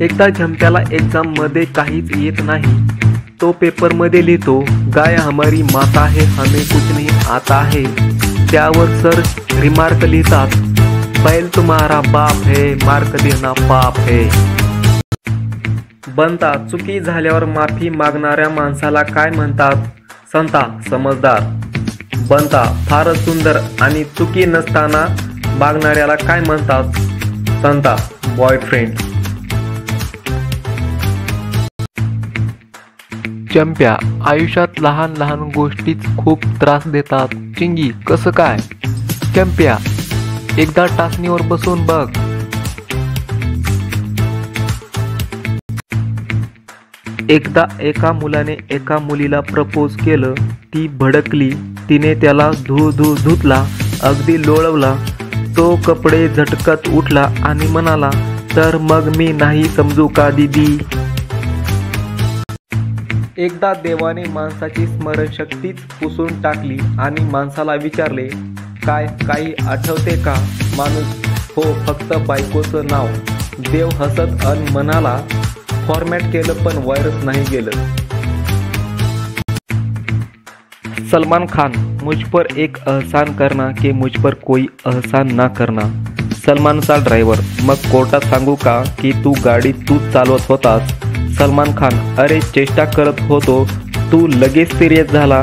एकदा झंप्याला एक्झाम मध्ये काहीच येत नाही। तो पेपर मध्ये लिहितो, गाय हमारी माता है, हमें कुछ नहीं आता है। त्यावर सर रिमार्क लिहितात, बैल तुम्हारा बाप है, मार्क देना पाप है। बनता, चुकी झाल्यावर माफी मागणाऱ्या माणसाला काय म्हणतात? संता, समजदार। बनता, फारच सुंदर आणि चुकी नसताना मागणाऱ्याला काय म्हणतात? संता, बॉयफ्रेंड। चंप्या, आयुष्यात लहान लहान गोष्टीच खूप त्रास देतात। चिंगी, कसं काय? चंप्या, एकदा टाचणीवर बसून बघ। एकदा एका मुलाने एका मुलीला प्रपोज केलं। ती भडकली, तिने त्याला धुतला, अगदी लोळवला। तो कपडे झटकत उठला आणि म्हणाला, तर मग मी नाही समजू का दीदी? एकदा देवाने माणसाची स्मरणशक्तीच पुसून टाकली आणि माणसाला विचारले, काय काही आठवते का? माणूस, हो, फक्त बायकोचं नाव। देव हसत अन म्हणाला, फॉर्मॅट केलं पण व्हायरस नाही गेलं। सलमान खान, मुझ पर एक एहसान करना कि मुझ पर कोई एहसान ना करना। सलमानचा ड्रायव्हर, मग कोर्टात सांगू का की तू गाडी तूच चालवत होतास? सलमान खान, अरे चेष्टा करत होतो, तू लगेच सिरियस झाला।